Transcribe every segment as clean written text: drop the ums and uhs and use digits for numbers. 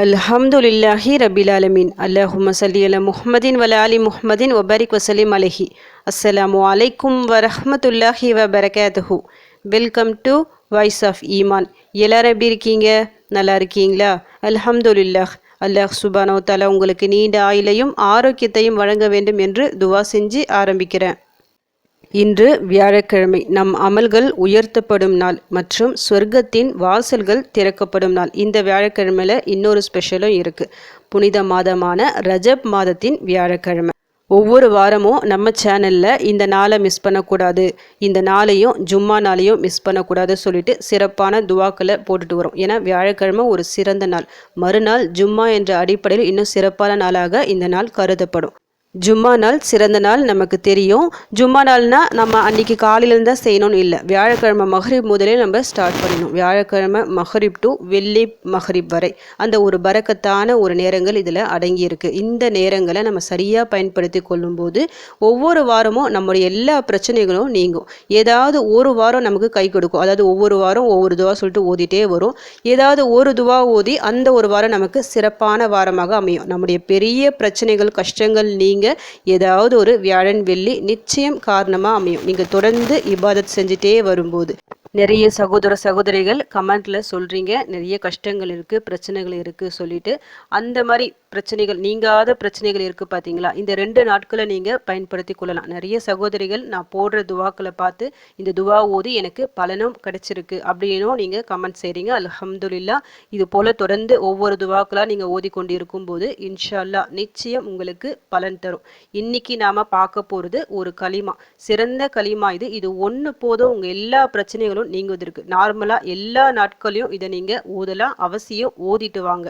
அல்ஹம்துலில்லாஹி ரபில் ஆலமீன். அல்லாஹும்ம ஸல்லி அலா முஹம்மதின் வ ஆலி முஹம்மதின் வபாரிக் வசலிம் அலைஹி. அஸ்ஸலாமு அலைக்கும் வரஹ்மத்துல்லாஹி வபரகாத்துஹு. வெல்கம் டு வாய்ஸ் ஆஃப் ஈமான். எல்லாரும் எப்படி இருக்கீங்க? நல்லா இருக்கீங்களா? அல்ஹம்துலில்லாஹ். அல்லாஹ் சுப்ஹானஹு வ தஆலா உங்களுக்கு நீண்ட ஆயுளையும் ஆரோக்கியத்தையும் வழங்க வேண்டும் என்று துவா செஞ்சு ஆரம்பிக்கிறேன். இன்று வியாழக்கிழமை. நம் அமல்கள் உயர்த்தப்படும் நாள் மற்றும் சொர்க்கத்தின் வாசல்கள் திறக்கப்படும் நாள். இந்த வியாழக்கிழமையில் இன்னொரு ஸ்பெஷலும் இருக்குது. புனித மாதமான ரஜப் மாதத்தின் வியாழக்கிழமை. ஒவ்வொரு வாரமும் நம்ம சேனலில் இந்த நாளை மிஸ் பண்ணக்கூடாது, இந்த நாளையும் ஜும்மா நாளையும் மிஸ் பண்ணக்கூடாது சொல்லிட்டு சிறப்பான துவாக்களை போட்டுட்டு வரோம். ஏன்னா வியாழக்கிழமை ஒரு சிறந்த நாள். மறுநாள் ஜும்மா என்ற அடிப்படையில் இன்னும் சிறப்பான நாளாக இந்த நாள் கருதப்படும். ஜும்மா நாள் சிறந்த நாள் நமக்கு தெரியும். ஜும்மா நாள்னால் நம்ம அன்றைக்கி காலையிலேருந்து தான் செய்யணும்னு இல்லை. வியாழக்கிழமை மஹ்ரிப் முதலே நம்ம ஸ்டார்ட் பண்ணிடணும். வியாழக்கிழமை மஹ்ரிப் டு வெள்ளி மஹ்ரிப் வரை அந்த ஒரு பரக்கத்தான ஒரு நேரங்கள் இதில் அடங்கியிருக்கு. இந்த நேரங்களை நம்ம சரியாக பயன்படுத்தி கொள்ளும்போது ஒவ்வொரு வாரமும் நம்முடைய எல்லா பிரச்சனைகளும் நீங்கும். ஏதாவது ஒரு வாரம் நமக்கு கை கொடுக்கும். அதாவது ஒவ்வொரு வாரம் ஒவ்வொரு துவா சொல்லிட்டு ஓதிட்டே வரும். ஏதாவது ஒரு துவா ஓதி அந்த ஒரு வாரம் நமக்கு சிறப்பான வாரமாக அமையும். நம்முடைய பெரிய பிரச்சனைகள் கஷ்டங்கள் நீங்க ஏதாவது ஒரு வியாழன் வெள்ளி நிச்சயம் காரணமாக அமையும். நீங்கள் தொடர்ந்து இபாதத் செஞ்சுட்டே வரும்போது நிறைய சகோதர சகோதரிகள் கமெண்ட்ல சொல்றீங்க, நிறைய கஷ்டங்கள் இருக்கு, பிரச்சனைகள் இருக்கு சொல்லிட்டு. அந்த மாதிரி பிரச்சனைகள் நீங்காத பிரச்சனைகள் இருக்கு பார்த்தீங்களா? இந்த 2 நாட்களை நீங்க பயன்படுத்தி கொள்ளலாம். நிறைய சகோதரிகள் நான் போடுற துவாக்களை பார்த்து இந்த துவா ஓதி எனக்கு பலனும் கிடைச்சிருக்கு அப்படின்னும் நீங்க கமெண்ட் செய்றீங்க. அல்ஹம்துலில்லாஹ். இது போல தொடர்ந்து ஒவ்வொரு துவாக்களா நீங்க ஓதி கொண்டு இருக்கும்போது இன்ஷா அல்லாஹ் நிச்சயம் உங்களுக்கு பலன் தரும். இன்னைக்கு நாம பார்க்க போறது ஒரு கலிமா, சிறந்த கலிமா. இது ஒன்று போதும் உங்க எல்லா பிரச்சனைகளும் நீங்குவதற்கு. நார்மலா எல்லா நாட்களையும் இதை நீங்க ஓதலாம். அவசியம் ஓதிட்டு வாங்க.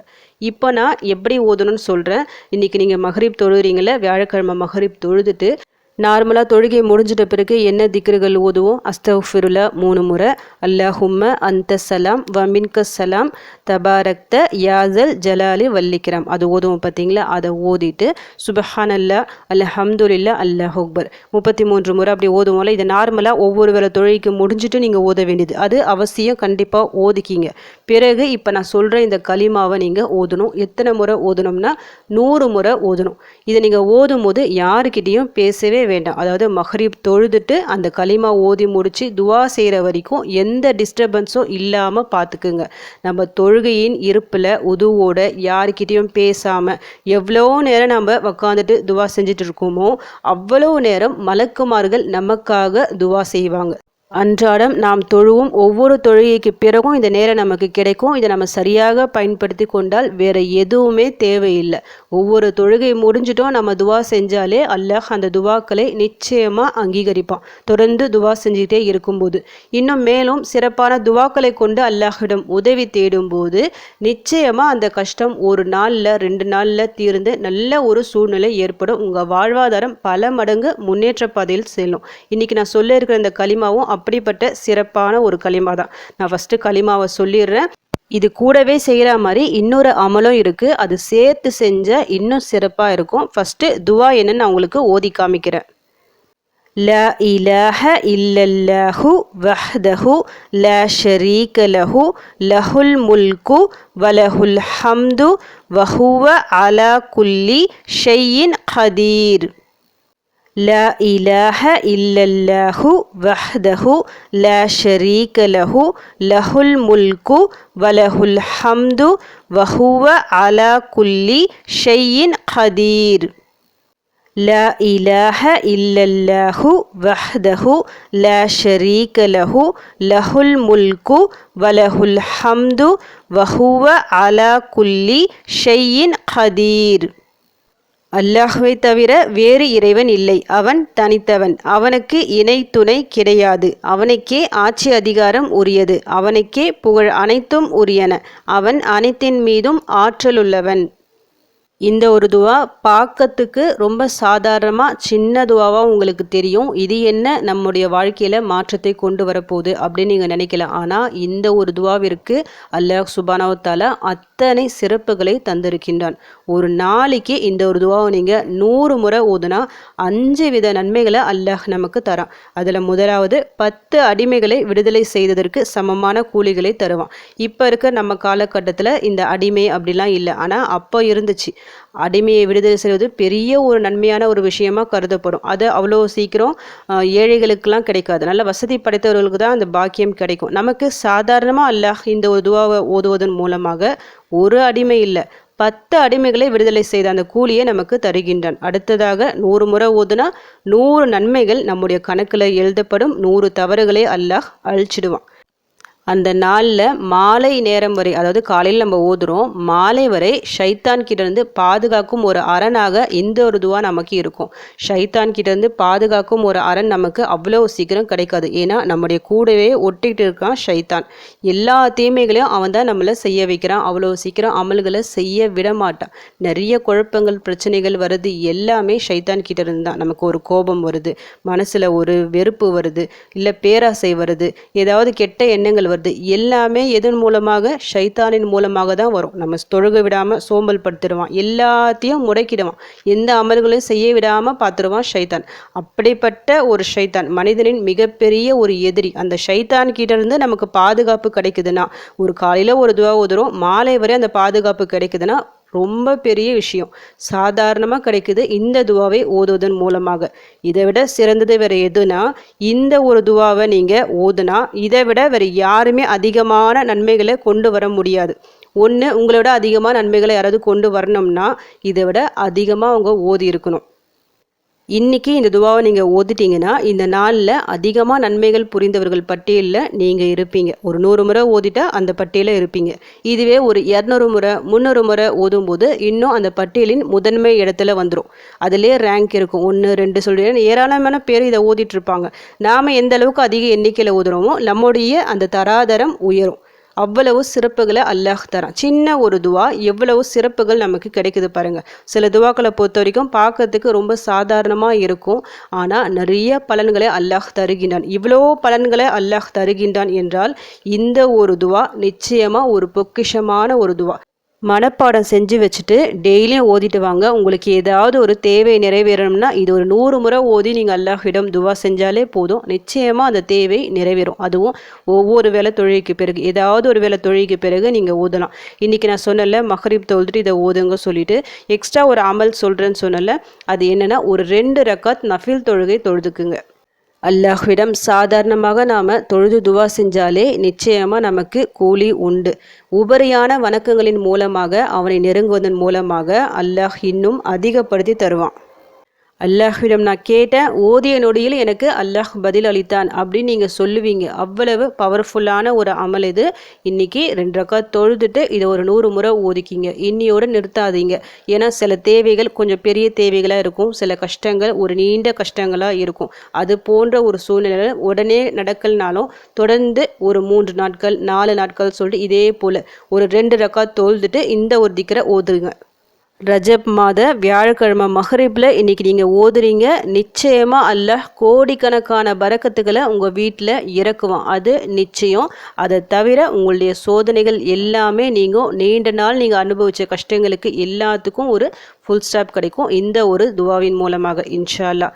இப்போ நான் எப்படி ஓதணும்னு சொல்றேன். இன்னைக்கு நீங்க மஹ்ரிப் தொழுறீங்கள, வியாழக்கிழமை மஹ்ரிப் தொழுதுட்டு நார்மலாக தொழுகை முடிஞ்சிட்ட பிறகு என்ன திக்ருகள் ஓதுவோம்? அஸ்தக்ஃபிருல்லா 3 முறை, அல்லாஹும்ம அந்த சலாம் வமின்க சலாம் தபாரக்த யாசல் ஜலாலி வல்லிக்ராம் அது ஓதுவோம் பார்த்தீங்களா? அதை ஓதிட்டு சுபஹானல்லா அல்ஹம்துலில்லாஹ் அல்லாஹ் அக்பர் 33 முறை அப்படி ஓதுவோம்ல. இதை நார்மலாக ஒவ்வொரு வேளை தொழுகைக்கு முடிஞ்சிட்டு நீங்கள் ஓத வேண்டியது. அது அவசியம் கண்டிப்பாக ஓதிக்கிங்க. பிறகு இப்போ நான் சொல்கிற இந்த கலிமாவை நீங்கள் ஓதணும். எத்தனை முறை ஓதணும்னா 100 முறை ஓதணும். இதை நீங்கள் ஓதும் போது யாருக்கிட்டையும் பேசவே வேண்டாம். அதாவது மஹ்ரிப் தொழுதுட்டு அந்த கலிமா ஓதி முடிச்சு துவா செய்கிற வரைக்கும் எந்த டிஸ்டர்பன்ஸும் இல்லாமல் பார்த்துக்குங்க. நம்ம தொழுகையின் இருப்பில் உதுவோட யாருக்கிட்டையும் பேசாமல் எவ்வளோ நேரம் நம்ம உட்காந்துட்டு துவா செஞ்சுட்டு இருக்கோமோ அவ்வளோ நேரம் மலக்குமார்கள் நமக்காக துவா செய்வாங்க. அன்றாடம் நாம் தொழுவும் ஒவ்வொரு தொழுகைக்கு பிறகும் இந்த நேரம் நமக்கு கிடைக்கும். இதை நம்ம சரியாக பயன்படுத்தி கொண்டால் வேற எதுவுமே தேவையில்லை. ஒவ்வொரு தொழுகை முடிஞ்சிட்டோம் நம்ம துவா செஞ்சாலே அல்லாஹ் அந்த துவாக்களை நிச்சயமாக அங்கீகரிப்பான். தொடர்ந்து துவா செஞ்சுக்கிட்டே இருக்கும்போது இன்னும் மேலும் சிறப்பான துவாக்களை கொண்டு அல்லாஹிடம் உதவி தேடும்போது நிச்சயமாக அந்த கஷ்டம் ஒரு நாளில் 2 நாளில் தீர்ந்து நல்ல ஒரு சூழ்நிலை ஏற்படும். உங்கள் வாழ்வாதாரம் பல மடங்கு முன்னேற்ற பாதையில் செல்லும். இன்னைக்கு நான் சொல்ல இருக்கிற இந்த கலிமாவும் அப்படிப்பட்ட சிறப்பான ஒரு கலிமா தான். நான் ஃபஸ்ட்டு கலிமாவை சொல்லிடுறேன். இது கூடவே செய்கிற மாதிரி இன்னொரு அமலும் இருக்குது. அது சேர்த்து செஞ்சால் இன்னும் சிறப்பாக இருக்கும். ஃபஸ்ட்டு துவா என்னன்னு நான் உங்களுக்கு ஓதி காமிக்கிறேன். லா இலாஹ இல்லல்லாஹு வஹ்தஹு லா ஷரீக லஹு லஹுல் முல்கு வலஹுல் ஹம்து வஹுவ அலா குல்லி ஷையின் கதீர். لا إله إلا الله وحده لا شريك له له الملك وله الحمد وهو على كل شيء قدير. لا إله إلا الله وحده لا شريك له له الملك وله الحمد وهو على كل شيء قدير. அல்லாஹ்வை தவிர வேறு இறைவன் இல்லை. அவன் தனித்தவன். அவனுக்கு இணை துணை கிடையாது. அவனுக்கே ஆட்சி அதிகாரம் உரியது. அவனுக்கே புகழ் அனைத்தும் உரியன. அவன் அனைத்தின் மீதும் ஆற்றலுள்ளவன். இந்த ஒரு துவா பார்க்கறதுக்கு ரொம்ப சாதாரணமாக சின்ன துவாவாக உங்களுக்கு தெரியும். இது என்ன நம்முடைய வாழ்க்கையில் மாற்றத்தை கொண்டு வரப்போகுது அப்படின்னு நீங்கள் நினைக்கலாம். ஆனால் இந்த ஒரு துவாவிற்கு அல்லாஹ் சுப்ஹானஹு வ தஆலா அத்தனை சிறப்புகளை தந்திருக்கின்றான். ஒரு நாளைக்கு இந்த ஒரு துவாவை நீங்கள் 100 முறை ஓதுனா 5 வித நன்மைகளை அல்லாஹ் நமக்கு தரான். அதில் முதலாவது 10 அடிமைகளை விடுதலை செய்ததற்கு சமமான கூலிகளை தருவான். இப்போ இருக்க நம்ம காலகட்டத்தில் இந்த அடிமை அப்படிலாம் இல்லை, ஆனால் அப்போ இருந்துச்சு. அடிமையை விடுதலை செய்வது பெரிய ஒரு நன்மையான ஒரு விஷயமா கருதப்படும். அது அவ்வளோ சீக்கிரம் ஏழைகளுக்கெல்லாம் கிடைக்காது. நல்ல வசதி படைத்தவர்களுக்கு தான் அந்த பாக்கியம் கிடைக்கும். நமக்கு சாதாரணமாக அல்லாஹ் இந்த ஒரு துவாவை ஓதுவதன் மூலமாக ஒரு அடிமை இல்லை, 10 அடிமைகளை விடுதலை செய்த அந்த கூலியை நமக்கு தருகின்றான். அடுத்ததாக 100 முறை ஓதுனா 100 நன்மைகள் நம்முடைய கணக்கில் எழுதப்படும். 100 தவறுகளை அல்லாஹ் அழிச்சிடுவான். அந்த நாளில் மாலை நேரம் வரை, அதாவது காலையில் நம்ம ஓதுறோம், மாலை வரை ஷைத்தான் கிட்டேருந்து பாதுகாக்கும் ஒரு அரணாக இந்த ஒரு துவா நமக்கு இருக்கும். ஷைத்தான் கிட்டேருந்து பாதுகாக்கும் ஒரு அரண் நமக்கு அவ்வளோ சீக்கிரம் கிடைக்காது. ஏன்னா நம்முடைய கூடவே ஒட்டிகிட்டு இருக்கான் ஷைத்தான். எல்லா தீமைகளையும் அவன் தான் நம்மளை செய்ய வைக்கிறான். அவ்வளோ சீக்கிரம் அமல்களை செய்ய விட மாட்டான். நிறைய குழப்பங்கள் பிரச்சனைகள் வருது, எல்லாமே ஷைத்தான் கிட்டேருந்து தான். நமக்கு ஒரு கோபம் வருது, மனசில் ஒரு வெறுப்பு வருது, இல்லை பேராசை வருது, ஏதாவது கெட்ட எண்ணங்கள் வருது, எல்லாமே எதன் மூலமாக? ஷைத்தானின் மூலமாக தான் வரும். நம்ம தொழுக விடாமல் சோம்பல் படுத்திடுவான், எல்லாத்தையும் முடக்கிடுவான், எந்த அமல்களையும் செய்ய விடாமல் பார்த்துடுவான் ஷைத்தான். அப்படிப்பட்ட ஒரு ஷைத்தான் மனிதனின் மிகப்பெரிய ஒரு எதிரி. அந்த ஷைத்தான் கிட்ட இருந்து நமக்கு பாதுகாப்பு கிடைக்குதுன்னா, ஒரு காலையில் ஒரு துவா ஓதுறோம், மாலை வரை அந்த பாதுகாப்பு கிடைக்குதுன்னா ரொம்ப பெரிய விஷயம். சாதாரணமாக கிடைக்குது இந்த துவாவை ஓதுவதன் மூலமாக. இதை விட சிறந்தது வேறு எதுனா, இந்த ஒரு துவாவை நீங்கள் ஓதுனா இதை விட வேறு யாருமே அதிகமான நன்மைகளை கொண்டு வர முடியாது. ஒன்று, உங்களோட அதிகமான நன்மைகளை யாராவது கொண்டு வரணும்னா இதை விட அதிகமாக அவங்க ஓதி இருக்கணும். இன்றைக்கி இந்த துவாவை நீங்கள் ஓதிட்டீங்கன்னா இந்த நாளில் அதிகமாக நன்மைகள் புரிந்தவர்கள் பட்டியலில் நீங்கள் இருப்பீங்க. ஒரு 100 முறை ஓதிட்டா அந்த பட்டியலில் இருப்பீங்க. இதுவே ஒரு 200 முறை 300 முறை ஓதும்போது இன்னும் அந்த பட்டியலின் முதன்மை இடத்துல வந்துடும். அதிலே ரேங்க் இருக்கும், 1 2 சொல்லி ஏராளமான பேர் இதை ஓதிட்டு இருப்பாங்க. நாம் எந்த அளவுக்கு அதிக எண்ணிக்கையில் ஓதுறோமோ நம்முடைய அந்த தராதரம் உயரும். அவ்வளவு சிறப்புகளை அல்லாஹ் தரான். சின்ன ஒரு துவா எவ்வளவு சிறப்புகள் நமக்கு கிடைக்குது பாருங்கள். சில துவாக்களை பொறுத்த வரைக்கும் பார்க்கறதுக்கு ரொம்ப சாதாரணமாக இருக்கும், ஆனால் நிறைய பலன்களை அல்லாஹ் தருகின்றான். இவ்வளோ பலன்களை அல்லாஹ் தருகின்றான் என்றால் இந்த ஒரு துவா நிச்சயமாக ஒரு பொக்கிஷமான ஒரு துவா. மனப்பாடம் செஞ்சு வச்சுட்டு டெய்லியும் ஓதிட்டு வாங்க. உங்களுக்கு ஏதாவது ஒரு தேவை நிறைவேறணும்னா இது ஒரு 100 முறை ஓதி நீங்கள் அல்லாஹ்விடம் துவா செஞ்சாலே போதும், நிச்சயமாக அந்த தேவை நிறைவேறும். அதுவும் ஒவ்வொரு வேளை தொழுகைக்கு பிறகு, ஏதாவது ஒரு வேளை தொழுகைக்கு பிறகு நீங்கள் ஓதலாம். இன்றைக்கி நான் சொன்னல மக்ரிப் தொழுதுட்டு இதை ஓதுங்க சொல்லிட்டு எக்ஸ்ட்ரா ஒரு அமல் சொல்கிறேன்னு சொன்னல, அது என்னென்னா ஒரு 2 ரக்காத் நஃபில் தொழுகை தொழுதுக்குங்க. அல்லாஹ்விடம் சாதாரணமாக நாம் தொழுது துவா செஞ்சாலே நிச்சயமாக நமக்கு கூலி உண்டு. உபரியான வணக்கங்களின் மூலமாக அவனை நெருங்குவதன் மூலமாக அல்லாஹ் இன்னும் அதிகப்படுத்தி தருவான். அல்லாஹ்விடம் நான் கேட்டேன், ஓதிய நொடியில் எனக்கு அல்லாஹ் பதில் அளித்தான் அப்படின்னு நீங்கள் சொல்லுவீங்க. அவ்வளவு பவர்ஃபுல்லான ஒரு அமல் இது. இன்றைக்கி 2 ரக்காத் தொழுதுட்டு இதை ஒரு 100 முறை ஓதிக்கிங்க. இன்னியோடு நிறுத்தாதீங்க. ஏன்னா சில தேவைகள் கொஞ்சம் பெரிய தேவைகளாக இருக்கும், சில கஷ்டங்கள் ஒரு நீண்ட கஷ்டங்களாக இருக்கும். அது போன்ற ஒரு சூழ்நிலையில் உடனே நடக்கல்னாலும் தொடர்ந்து ஒரு 3 நாட்கள் 4 நாட்கள் சொல்லிட்டு இதே போல் ஒரு 2 ரக்காத் தொழுதுட்டு இந்த ஒரு திக்ரை ஓதுங்க. ரஜப் மாத வியாழக்கிழமை மஹரிப்பில் இன்றைக்கி நீங்கள் ஓதுறீங்க, நிச்சயமாக அல்லாஹ் கோடிக்கணக்கான பரக்கத்துக்களை உங்கள் வீட்டில் இறக்குவான். அது நிச்சயம். அதை தவிர உங்களுடைய சோதனைகள் எல்லாமே நீண்ட நாள் நீங்கள் அனுபவித்த கஷ்டங்களுக்கு எல்லாத்துக்கும் ஒரு ஃபுல் ஸ்டாப் கிடைக்கும் இந்த ஒரு துவாவின் மூலமாக இன்ஷா அல்லாஹ்.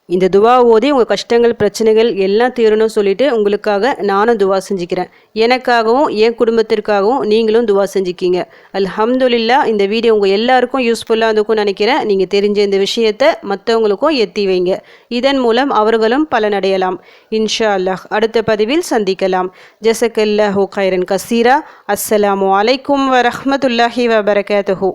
இந்த துவா ஓதி உங்கள் கஷ்டங்கள் பிரச்சனைகள் எல்லாம் தீரணும் சொல்லிட்டு உங்களுக்காக நானும் துவா செஞ்சுக்கிறேன். எனக்காகவும் என் குடும்பத்திற்காகவும் நீங்களும் துவா செஞ்சுக்கிங்க. அல்ஹம்துலில்லாஹ். இந்த வீடியோ உங்கள் எல்லாருக்கும் யூஸ்ஃபுல்லாக இருக்கும்னு நினைக்கிறேன். நீங்கள் தெரிஞ்ச இந்த விஷயத்தை மற்றவங்களுக்கும் எத்தி வைங்க. இதன் மூலம் அவர்களும் பலனடையலாம் இன்ஷா அல்லாஹ். அடுத்த பதிவில் சந்திக்கலாம். ஜஸக்கல்லாஹு கைரன் கசீரா. அஸ்ஸலாமு அலைக்கும் வரஹ்மத்துல்லாஹி வபரகாத்துஹு.